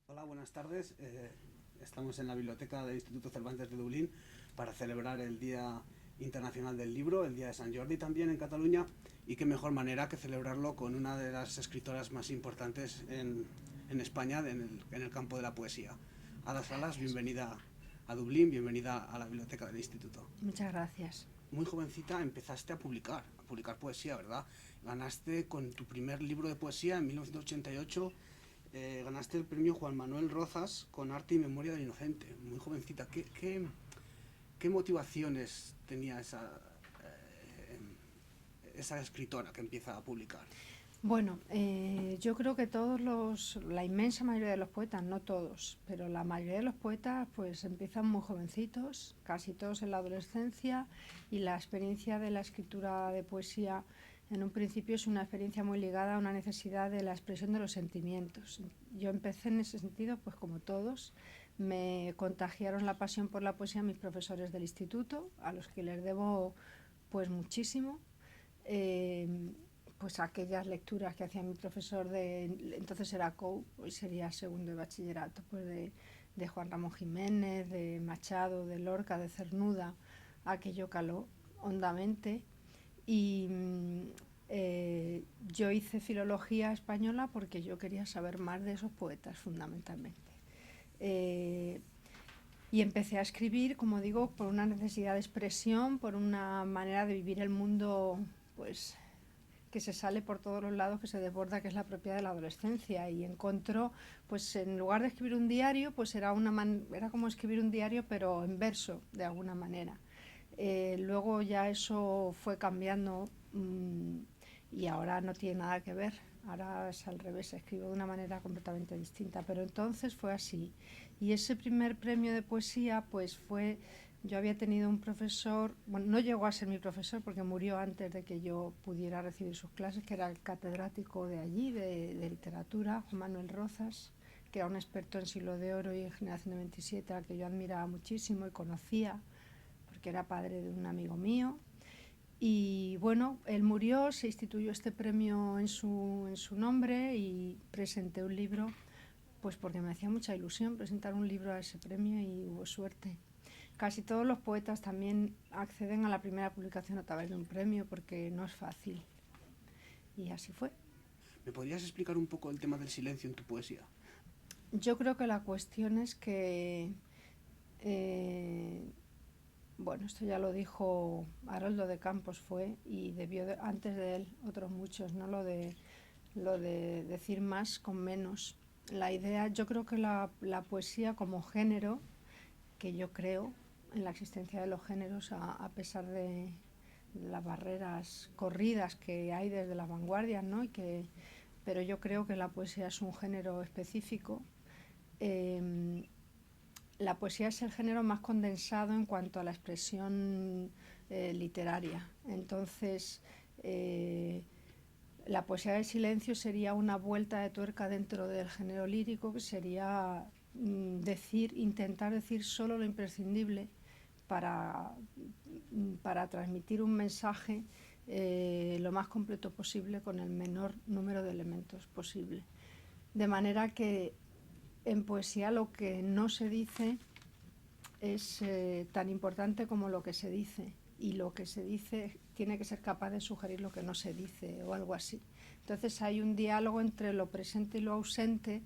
Hola, buenas tardes. Estamos en la biblioteca del Instituto Cervantes de Dublín para celebrar el Día Internacional del Libro, el Día de Sant Jordi también en Cataluña, y qué mejor manera que celebrarlo con una de las escritoras más importantes en España en el campo de la poesía. Ada Salas, Gracias. bienvenida a Dublín, bienvenida a la biblioteca del Instituto. Muchas gracias. Muy jovencita empezaste a publicar poesía, ¿verdad? Ganaste con tu primer libro de poesía en 1988, ganaste el premio Juan Manuel Rozas con Arte y Memoria del Inocente. Muy jovencita. ¿Qué motivaciones tenía esa escritora que empieza a publicar? Bueno, yo creo que la inmensa mayoría de los poetas, no todos, pero la mayoría de los poetas pues empiezan muy jovencitos, casi todos en la adolescencia, y la experiencia de la escritura de poesía en un principio es una experiencia muy ligada a una necesidad de la expresión de los sentimientos. Yo empecé en ese sentido, pues como todos, me contagiaron la pasión por la poesía mis profesores del instituto, a los que les debo pues muchísimo. eh, pues aquellas lecturas que hacía mi profesor entonces era COU, hoy sería segundo de bachillerato, pues de Juan Ramón Jiménez, de Machado, de Lorca, de Cernuda, aquello caló hondamente. Y yo hice filología española porque yo quería saber más de esos poetas fundamentalmente. Eh, y empecé a escribir, como digo, por una necesidad de expresión, por una manera de vivir el mundo, pues que se sale por todos los lados, que se desborda, que es la propia de la adolescencia. Y encontró, pues en lugar de escribir un diario, pues era como escribir un diario, pero en verso, de alguna manera. Luego ya eso fue cambiando, y ahora no tiene nada que ver. Ahora es al revés, escribo de una manera completamente distinta, pero entonces fue así. Y ese primer premio de poesía, pues fue, yo había tenido un profesor, bueno, no llegó a ser mi profesor porque murió antes de que yo pudiera recibir sus clases, que era el catedrático de allí, de literatura, Juan Manuel Rozas, que era un experto en Siglo de Oro y en Generación de 27, al que yo admiraba muchísimo y conocía, porque era padre de un amigo mío. Y bueno, él murió, se instituyó este premio en su nombre y presenté un libro, pues porque me hacía mucha ilusión presentar un libro a ese premio y hubo suerte. Casi todos los poetas también acceden a la primera publicación a través de un premio porque no es fácil. Y así fue. ¿Me podrías explicar un poco el tema del silencio en tu poesía? Yo creo que la cuestión es que eh, bueno, esto ya lo dijo Haroldo de Campos fue y antes de él otros muchos, ¿no? Lo de decir más con menos. La idea, yo creo que la poesía como género, que yo creo en la existencia de los géneros a pesar de las barreras corridas que hay desde las vanguardias, ¿no? Pero yo creo que la poesía es un género específico. eh, la poesía es el género más condensado en cuanto a la expresión literaria. Entonces, la poesía del silencio sería una vuelta de tuerca dentro del género lírico, que sería intentar decir solo lo imprescindible para, para transmitir un mensaje lo más completo posible con el menor número de elementos posible. De manera que en poesía lo que no se dice es tan importante como lo que se dice, y lo que se dice tiene que ser capaz de sugerir lo que no se dice o algo así. Entonces hay un diálogo entre lo presente y lo ausente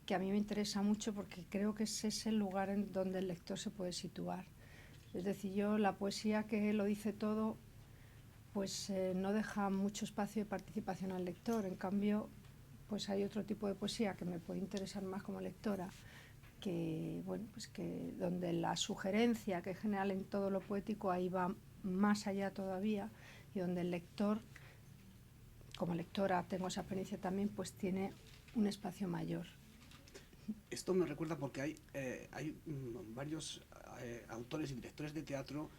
que a mí me interesa mucho porque creo que ese es el lugar en donde el lector se puede situar. Es decir, yo la poesía que lo dice todo pues no deja mucho espacio de participación al lector. En cambio, pues hay otro tipo de poesía que me puede interesar más como lectora, que bueno, pues que donde la sugerencia que es general en todo lo poético ahí va más allá todavía, y donde el lector, como lectora tengo esa experiencia también, pues tiene un espacio mayor. Esto me recuerda porque hay varios autores y directores de teatro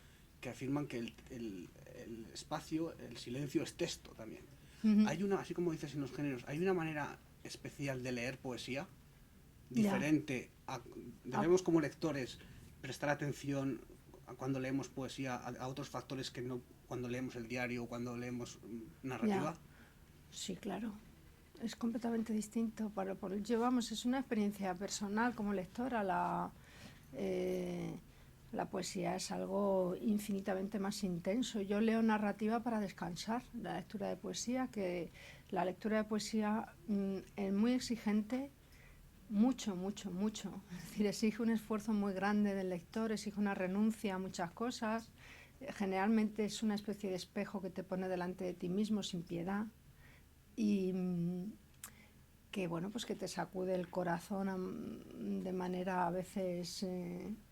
que afirman que el espacio, el silencio es texto también. Hay una, así como dices en los géneros, hay una manera especial de leer poesía, Ya. diferente. Ah, Debemos como lectores prestar atención cuando leemos poesía a otros factores que no cuando leemos el diario o cuando leemos ya. narrativa. Sí, claro. es completamente distinto. Vamos, es una experiencia personal como lectora. La poesía es algo infinitamente más intenso. Yo leo narrativa para descansar, la lectura de poesía, que la lectura de poesía es muy exigente, mucho, mucho, mucho. Es decir, exige un esfuerzo muy grande del lector, exige una renuncia a muchas cosas. Generalmente es una especie de espejo que te pone delante de ti mismo sin piedad y que bueno, pues que te sacude el corazón de manera a veces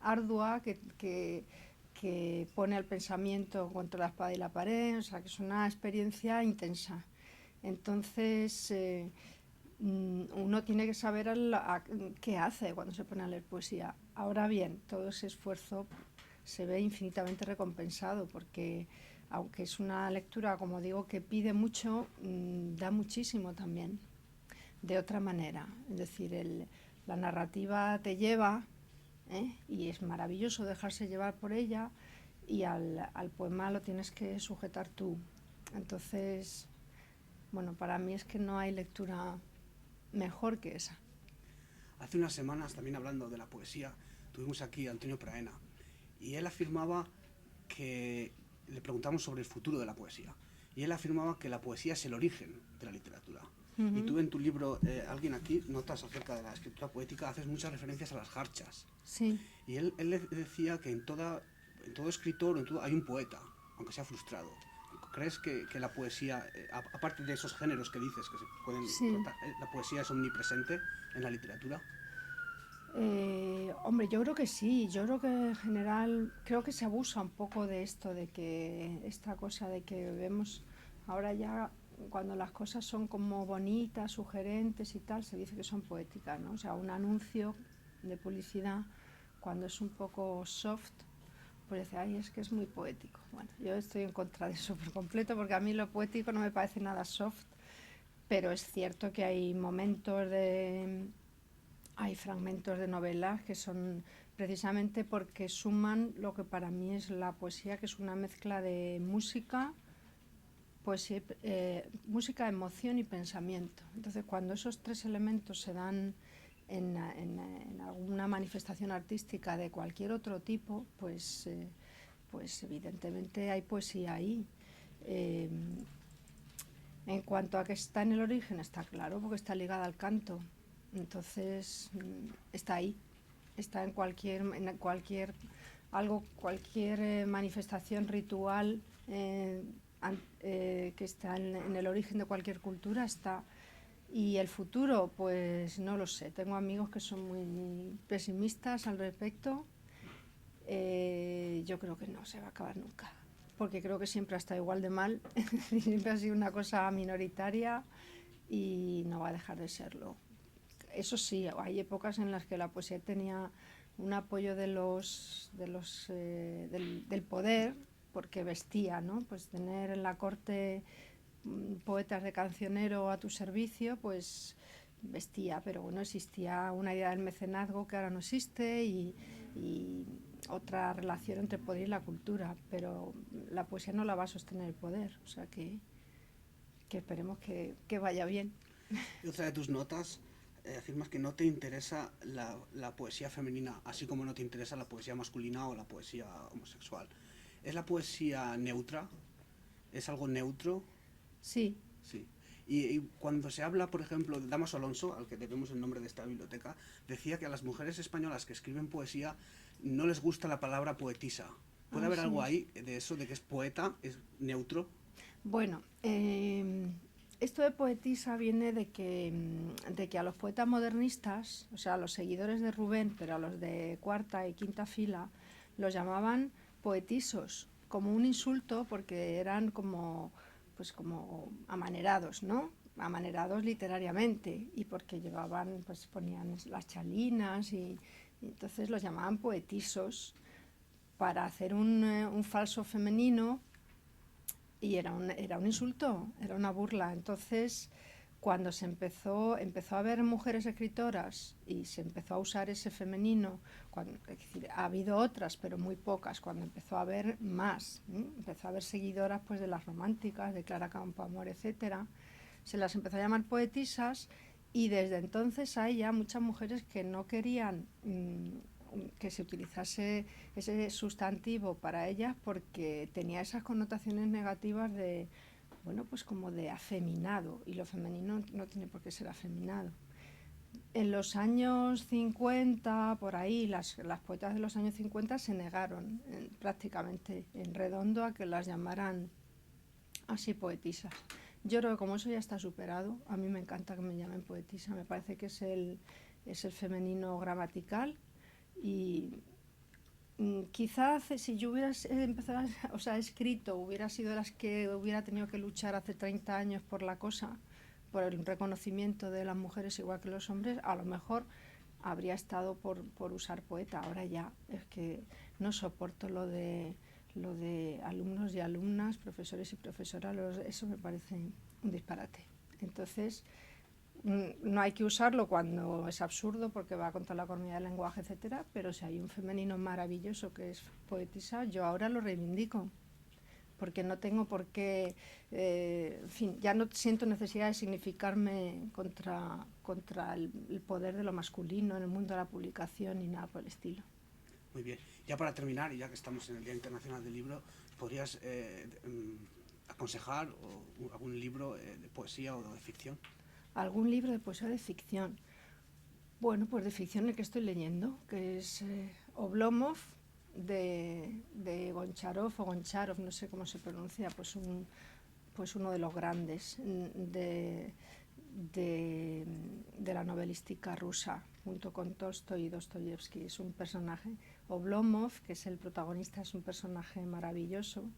ardua, que pone el pensamiento contra la espada y la pared, o sea que es una experiencia intensa. Entonces uno tiene que saber qué hace cuando se pone a leer poesía. Ahora bien, todo ese esfuerzo se ve infinitamente recompensado porque aunque es una lectura, como digo, que pide mucho, da muchísimo también de otra manera. Es decir, la narrativa te lleva, y es maravilloso dejarse llevar por ella, y al poema lo tienes que sujetar tú. Entonces, bueno, para mí es que no hay lectura mejor que esa. Hace unas semanas, también hablando de la poesía, tuvimos aquí a Antonio Praena y él afirmaba que le preguntamos sobre el futuro de la poesía y él afirmaba que la poesía es el origen de la literatura. Y tú en tu libro, Alguien aquí, notas acerca de la escritura poética, haces muchas referencias a las jarchas. Sí. Y él decía que en todo escritor hay un poeta, aunque sea frustrado. ¿Crees que la poesía, aparte de esos géneros que dices que se pueden Sí. tratar, la poesía es omnipresente en la literatura? Hombre, yo creo que sí, yo creo que en general, creo que se abusa un poco de esto, de que esta cosa de que vemos ahora ya cuando las cosas son como bonitas, sugerentes y tal, se dice que son poéticas, ¿no? O sea, un anuncio de publicidad, cuando es un poco soft, pues dice, ay, es que es muy poético. Bueno, yo estoy en contra de eso por completo, porque a mí lo poético no me parece nada soft, pero es cierto que hay fragmentos de novelas que son precisamente porque suman lo que para mí es la poesía, que es una mezcla de música, emoción y pensamiento. Entonces, cuando esos tres elementos se dan en alguna manifestación artística de cualquier otro tipo, pues evidentemente hay poesía ahí. Eh, en cuanto a que está en el origen, está claro, porque está ligada al canto. Entonces, está ahí, está en cualquier manifestación ritual que está en el origen de cualquier cultura, está. Y el futuro, pues no lo sé. Tengo amigos que son muy pesimistas al respecto. Yo creo que no se va a acabar nunca, porque creo que siempre ha estado igual de mal, siempre ha sido una cosa minoritaria y no va a dejar de serlo. Eso sí, hay épocas en las que la poesía tenía un apoyo del poder, porque vestía, ¿no? Pues tener en la corte poetas de cancionero a tu servicio, pues vestía, pero bueno, existía una idea del mecenazgo que ahora no existe y otra relación entre el poder y la cultura, pero la poesía no la va a sostener el poder, o sea que esperemos que vaya bien. Y otra de tus notas, afirmas que no te interesa la poesía femenina, así como no te interesa la poesía masculina o la poesía homosexual. ¿Es la poesía neutra? ¿Es algo neutro? Sí. Sí. Y cuando se habla, por ejemplo, de Damaso Alonso, al que debemos el nombre de esta biblioteca, decía que a las mujeres españolas que escriben poesía no les gusta la palabra poetisa. ¿Puede haber algo Sí. ahí de eso, de que es poeta, es neutro? Bueno, esto de poetisa viene de que a los poetas modernistas, o sea, a los seguidores de Rubén, pero a los de cuarta y quinta fila, los llamaban poetisos, como un insulto porque eran como amanerados, ¿no? Amanerados literariamente y porque ponían las chalinas y entonces los llamaban poetisos para hacer un falso femenino. Y era un insulto, era una burla. Entonces, cuando empezó a haber mujeres escritoras y se empezó a usar ese femenino, es decir, ha habido otras, pero muy pocas, cuando empezó a haber más, empezó a haber seguidoras pues de las románticas, de Clara Campoamor, etcétera, se las empezó a llamar poetisas y desde entonces hay ya muchas mujeres que no querían que se utilizase ese sustantivo para ellas porque tenía esas connotaciones negativas de, bueno, pues como de afeminado, y lo femenino no tiene por qué ser afeminado. En los años 50, por ahí, las poetas de los años 50 se negaron prácticamente en redondo a que las llamaran así poetisas. Yo creo que como eso ya está superado, a mí me encanta que me llamen poetisa, me parece que es el femenino gramatical y quizás si yo hubiera empezado, o sea, escrito, hubiera sido las que hubiera tenido que luchar hace 30 años por la cosa, por el reconocimiento de las mujeres igual que los hombres, a lo mejor habría estado por usar poeta. Ahora ya es que no soporto lo de alumnos y alumnas, profesores y profesoras, eso me parece un disparate. Entonces, no hay que usarlo cuando es absurdo porque va contra la economía del lenguaje, etcétera, pero si hay un femenino maravilloso que es poetisa, yo ahora lo reivindico, porque no tengo por qué, en fin, ya no siento necesidad de significarme contra el poder de lo masculino en el mundo de la publicación ni nada por el estilo. Muy bien. Ya para terminar, y ya que estamos en el Día Internacional del Libro, ¿podrías aconsejar algún libro de poesía o de ficción? ¿Algún libro de poesía o de ficción? Bueno, pues de ficción el que estoy leyendo, que es Oblomov, de Goncharov o Goncharov, no sé cómo se pronuncia, pues uno de los grandes de la novelística rusa, junto con Tolstoy y Dostoyevsky. Es un personaje, Oblomov, que es el protagonista, es un personaje maravilloso,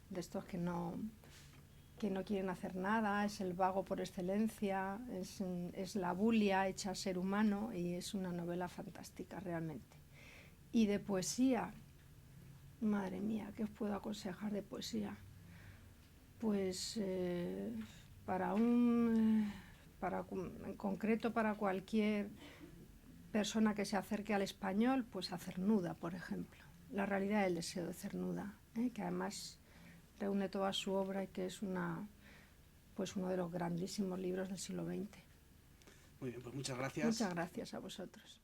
de estos que no quieren hacer nada, es el vago por excelencia, es la bulia hecha ser humano, y es una novela fantástica realmente. Y de poesía, madre mía, ¿qué os puedo aconsejar de poesía? Pues en concreto para cualquier persona que se acerque al español, pues a Cernuda, por ejemplo, La realidad del deseo de Cernuda, que además reúne toda su obra y que es uno de los grandísimos libros del siglo XX. Muy bien, pues muchas gracias. Muchas gracias a vosotros.